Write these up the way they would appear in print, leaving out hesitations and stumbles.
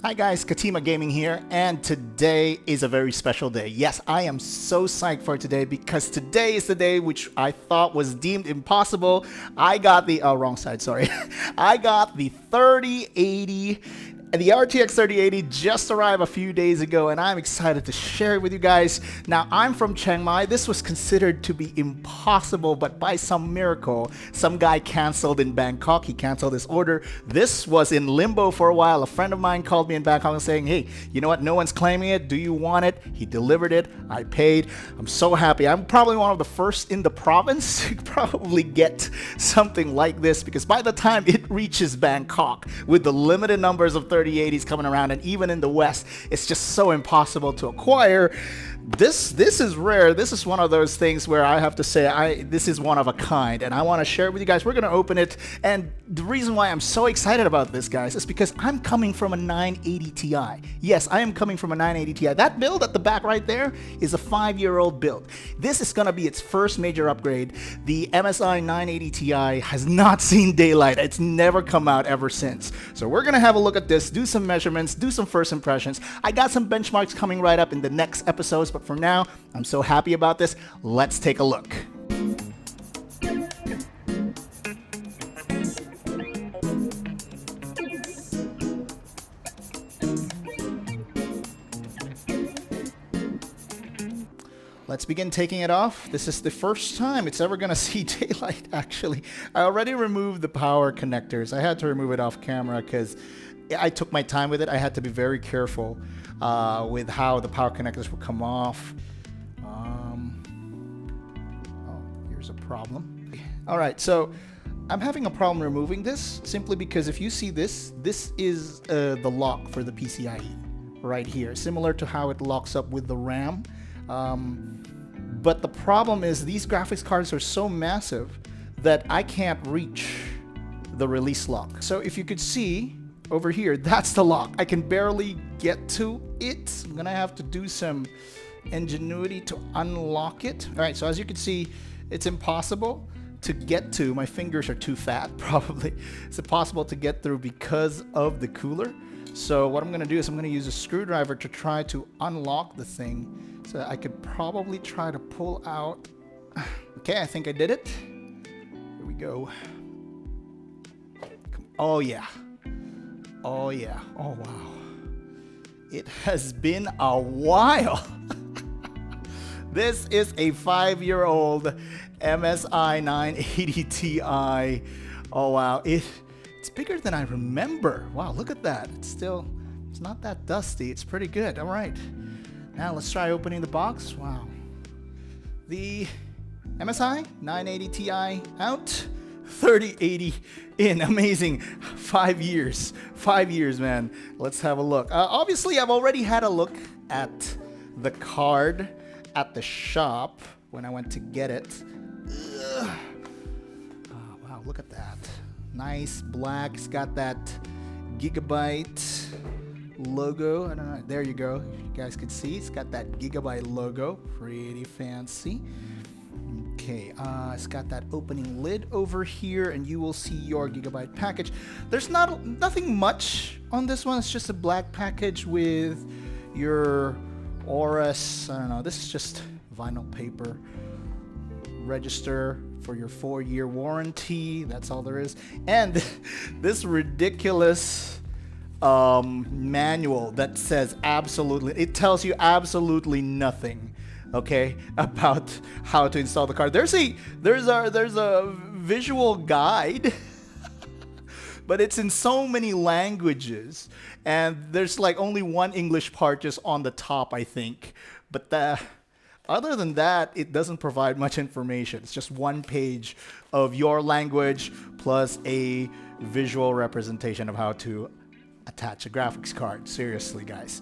Hi guys, KatimaGaming here, and today is a very special day. Yes, I am so psyched for today because today is the day which I thought was deemed impossible. I got the wrong side, sorry. I got the 3080. The RTX 3080 just arrived a few days ago, and I'm excited to share it with you guys. Now, I'm from Chiang Mai. This was considered to be impossible, but by some miracle, some guy canceled in Bangkok. He canceled his order. This was in limbo for a while. A friend of mine called me in Bangkok and saying, hey, you know what? No one's claiming it. Do you want it? He delivered it. I paid. I'm so happy. I'm probably one of the first in the province to probably get something like this, because by the time it reaches Bangkok, with the limited numbers of 3080s coming around, and even in the West, it's just so impossible to acquire. This is rare. This is one of those things where I have to say this is one of a kind, and I want to share it with you guys. We're going to open it, and the reason why I'm so excited about this, guys, is because I'm coming from a 980 Ti. Yes, I am coming from a 980 Ti. That build at the back right there is a 5-year-old build. This is going to be its first major upgrade. The MSI 980 Ti has not seen daylight. It's never come out ever since. So we're going to have a look at this, do some measurements, do some first impressions. I got some benchmarks coming right up in the next episodes, but for now, I'm so happy about this. Let's take a look. Let's begin taking it off. This is the first time it's ever gonna see daylight, actually. I already removed the power connectors. I had to remove it off camera because I took my time with it. I had to be very careful with how the power connectors would come off. Oh, here's a problem. All right, so I'm having a problem removing this simply because if you see this is the lock for the PCIe right here, similar to how it locks up with the RAM. But the problem is these graphics cards are so massive that I can't reach the release lock. So if you could see over here, that's the lock. I can barely get to it. I'm gonna have to do some ingenuity to unlock it. All right, so as you can see, it's impossible to get to. My fingers are too fat, probably. It's impossible to get through because of the cooler. So what I'm gonna do is I'm gonna use a screwdriver to try to unlock the thing. So I could probably try to pull out. Okay, I think I did it. Here we go. Oh yeah. Oh yeah. Oh wow. It has been a while. This is a 5-year-old MSI 980 Ti. Oh wow. It's bigger than I remember. Wow, look at that. It's not that dusty. It's pretty good. All right. Now let's try opening the box. Wow. The MSI 980 Ti out, 3080 in. Amazing. 5 years. 5 years, man. Let's have a look. Obviously, I've already had a look at the card at the shop when I went to get it. Oh, wow, look at that. Nice black. It's got that Gigabyte logo. I don't know. There you go. You guys can see it's got that Gigabyte logo. Pretty fancy. Okay, it's got that opening lid over here, and you will see your Gigabyte package. There's nothing much on this one. It's just a black package with your Oris. I don't know. This is just vinyl paper. Register for your 4-year warranty. That's all there is. And this ridiculous manual that says it tells you absolutely nothing, okay, about how to install the card. There's a visual guide, but it's in so many languages, and there's like only one English part just on the top, I think. But other than that, it doesn't provide much information. It's just one page of your language plus a visual representation of how to attach a graphics card. Seriously, guys.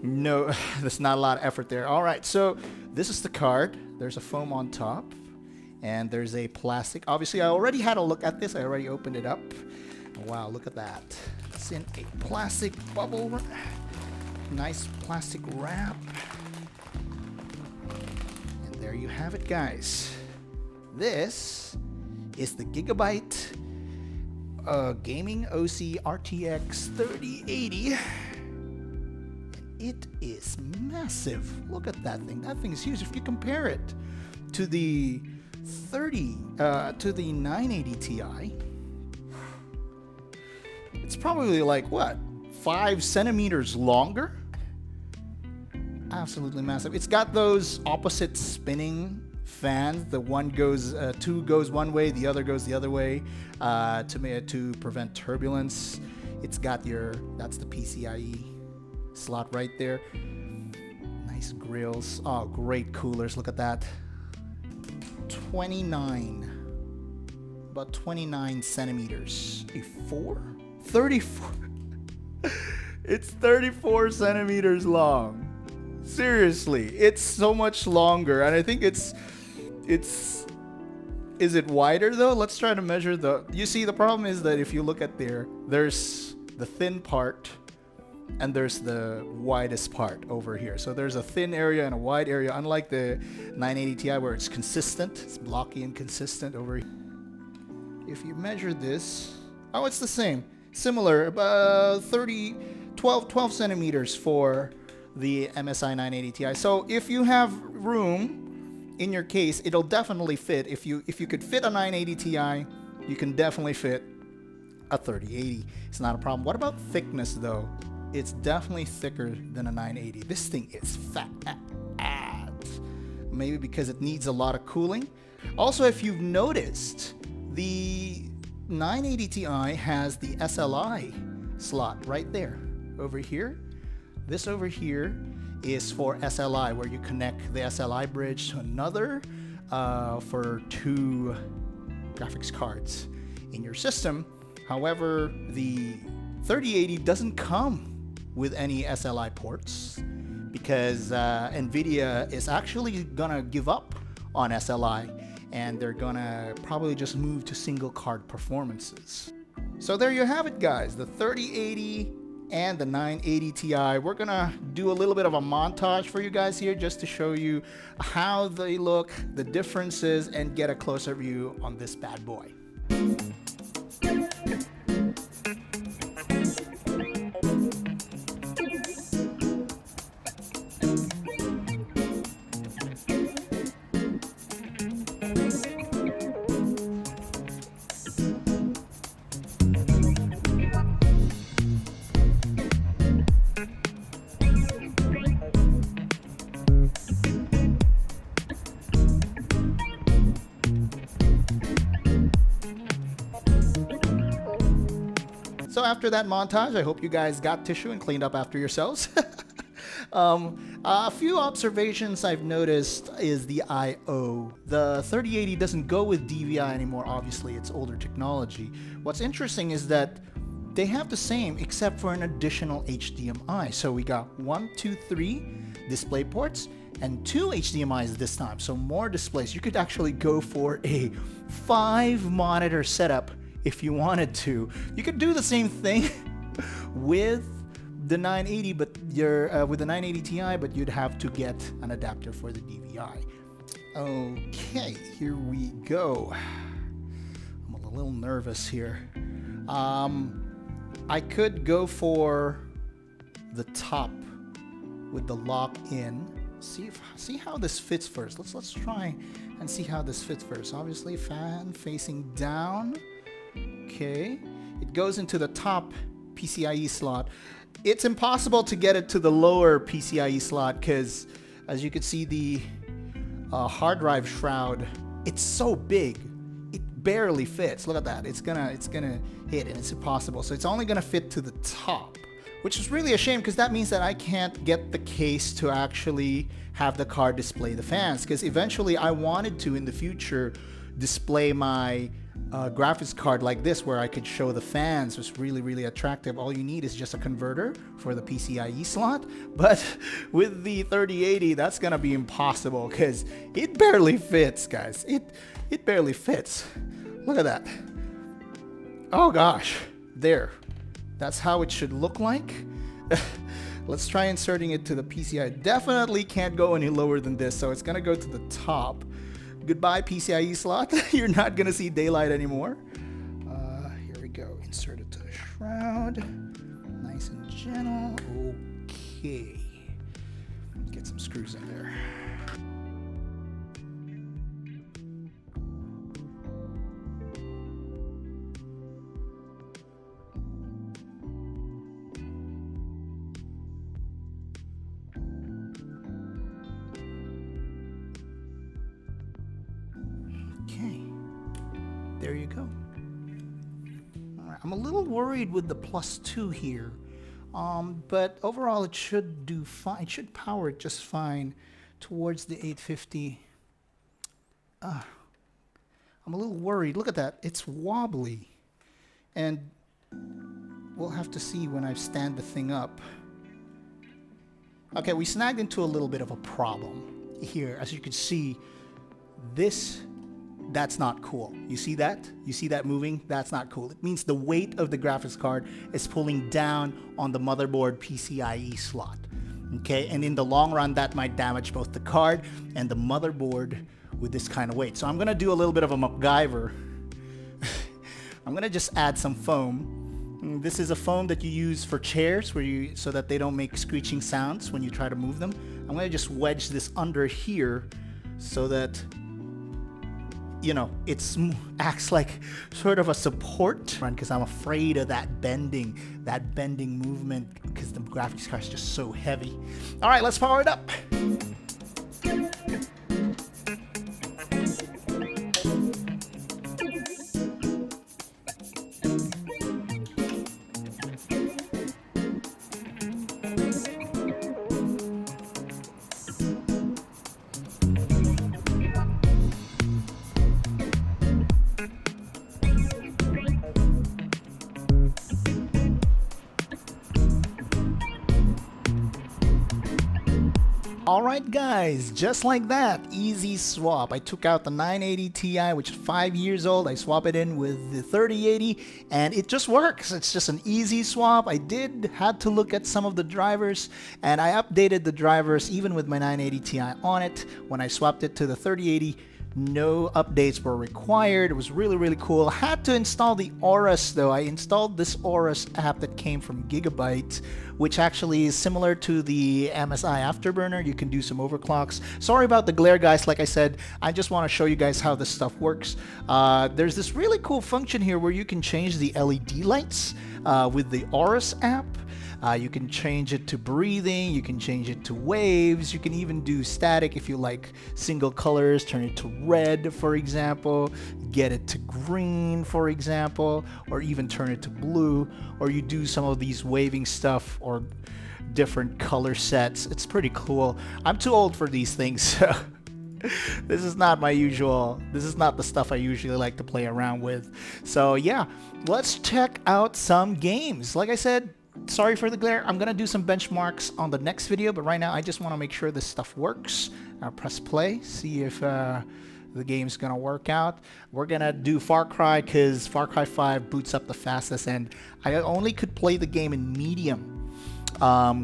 No, there's not a lot of effort there. All right, so this is the card. There's a foam on top, and there's a plastic. Obviously, I already had a look at this. I already opened it up. Wow, look at that. It's in a plastic bubble wrap. Nice plastic wrap. And there you have it, guys. This is the Gigabyte Gaming OC RTX 3080. it is massive. Look at that thing. That thing is huge. If you compare it to the 980 Ti, it's probably like what, 5 centimeters longer? Absolutely massive. It's got those opposite spinning fans. The one goes, two goes one way, the other goes the other way, to prevent turbulence. It's got that's the PCIe slot right there. Nice grills. Oh, great coolers. Look at that. 29 centimeters. 34. It's 34 centimeters long. Seriously, it's so much longer, and I think is it wider though? Let's try to measure you see, the problem is that if you look at there's the thin part and there's the widest part over here. So there's a thin area and a wide area, unlike the 980 Ti where it's consistent, it's blocky and consistent over here. If you measure this, oh, it's the same, similar, about 12 centimeters for the MSI 980 Ti. So if you have room in your case, it'll definitely fit. If you could fit a 980 Ti, you can definitely fit a 3080. It's not a problem. What about thickness though? It's definitely thicker than a 980. This thing is fat. Maybe because it needs a lot of cooling. Also, if you've noticed, the 980 Ti has the SLI slot right there over here. This over here is for SLI, where you connect the SLI bridge to another for 2 graphics cards in your system. However, the 3080 doesn't come with any SLI ports because NVIDIA is actually gonna give up on SLI, and they're gonna probably just move to single card performances. So there you have it, guys, the 3080 and the 980 Ti. We're gonna do a little bit of a montage for you guys here just to show you how they look, the differences, and get a closer view on this bad boy. So after that montage, I hope you guys got tissue and cleaned up after yourselves. A few observations I've noticed is the I/O. The 3080 doesn't go with DVI anymore. Obviously, it's older technology. What's interesting is that they have the same except for an additional HDMI. So we got 1, 2, 3 display ports and 2 HDMIs this time. So more displays. You could actually go for a 5 monitor setup if you wanted to. You could do the same thing with the 980, but with the 980 Ti, but you'd have to get an adapter for the DVI. Okay, here we go. I'm a little nervous here. I could go for the top with the lock-in. See how this fits first. Let's try and see how this fits first. Obviously, fan facing down. Okay, it goes into the top PCIe slot. It's impossible to get it to the lower PCIe slot because, as you can see, the hard drive shroud, it's so big, it barely fits. Look at that. It's gonna hit, and it's impossible. So it's only gonna fit to the top, which is really a shame because that means that I can't get the case to actually have the card display the fans, because eventually I wanted to in the future display my graphics card like this, where I could show the fans. Was really attractive. All you need is just a converter for the PCIe slot, but with the 3080 that's gonna be impossible because it barely fits, guys. It barely fits. Look at that. Oh gosh, there. That's how it should look like. Let's try inserting it to the PCI. Definitely can't go any lower than this, so it's gonna go to the top. Goodbye PCIe slot. You're not gonna see daylight anymore. Here we go. Insert it to the shroud. Nice and gentle. Okay. Get some screws in there. Okay, there you go. All right, I'm a little worried with the +2 here, but overall it should do fine. It should power it just fine towards the 850. I'm a little worried. Look at that. It's wobbly. And we'll have to see when I stand the thing up. Okay, we snagged into a little bit of a problem here. As you can see, that's not cool. You see that? You see that moving? That's not cool. It means the weight of the graphics card is pulling down on the motherboard PCIe slot. Okay, and in the long run, that might damage both the card and the motherboard with this kind of weight. So I'm gonna do a little bit of a MacGyver. I'm gonna just add some foam. This is a foam that you use for chairs so that they don't make screeching sounds when you try to move them. I'm gonna just wedge this under here so that, you know, it acts like sort of a support, because I'm afraid of that bending movement, because the graphics card is just so heavy. All right, let's power it up. Alright guys, just like that, easy swap. I took out the 980 Ti, which is 5 years old. I swap it in with the 3080 and it just works. It's just an easy swap. I had to look at some of the drivers and I updated the drivers even with my 980 Ti on it. When I swapped it to the 3080, no updates were required. It was really, really cool. I had to install the Aorus though. I installed this Aorus app that came from Gigabyte, which actually is similar to the MSI Afterburner. You can do some overclocks. Sorry about the glare, guys. Like I said, I just want to show you guys how this stuff works. There's this really cool function here where you can change the LED lights with the Aorus app. You can change it to breathing, you can change it to waves, you can even do static if you like single colors, turn it to red, for example, get it to green, for example, or even turn it to blue, or you do some of these waving stuff or different color sets. It's pretty cool. I'm too old for these things, so this is not the stuff I usually like to play around with. So yeah, let's check out some games. Like I said, sorry for the glare. I'm gonna do some benchmarks on the next video, but right now I just want to make sure this stuff works. I'll press play, see if the game's gonna work out. We're gonna do Far Cry because Far Cry 5 boots up the fastest, and I only could play the game in medium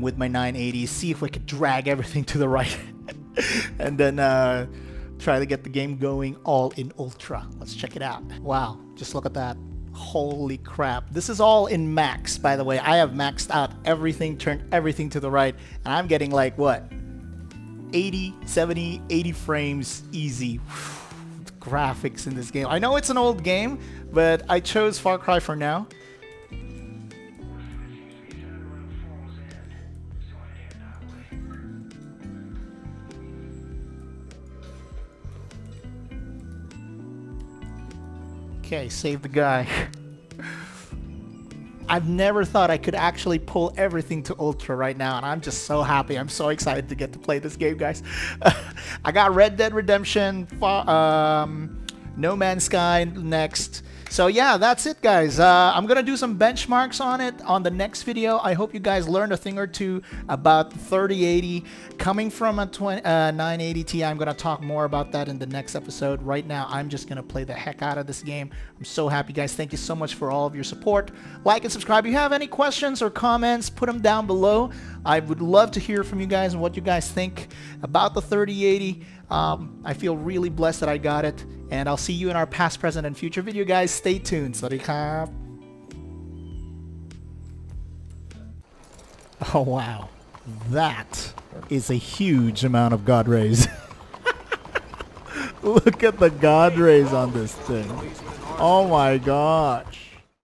with my 980. See if we could drag everything to the right and then try to get the game going all in ultra. Let's check it out. Wow, just look at that. Holy crap. This is all in max, by the way. I have maxed out everything, turned everything to the right, and I'm getting like, what? 80, 70, 80 frames easy. The graphics in this game. I know it's an old game, but I chose Far Cry for now. Okay, save the guy. I've never thought I could actually pull everything to ultra right now, and I'm just so happy. I'm so excited to get to play this game, guys. I got Red Dead Redemption, No Man's Sky next. So yeah, that's it, guys. I'm gonna do some benchmarks on it on the next video. I hope you guys learned a thing or two about the 3080 coming from a 980 Ti. I'm gonna talk more about that in the next episode. Right now, I'm just gonna play the heck out of this game. I'm so happy, guys. Thank you so much for all of your support. Like and subscribe. If you have any questions or comments, put them down below. I would love to hear from you guys and what you guys think about the 3080. I feel really blessed that I got it, and I'll see you in our past, present, and future video, guys. Stay tuned. Sawasdee. Oh wow, that is a huge amount of God rays. Look at the God rays on this thing. Oh my gosh.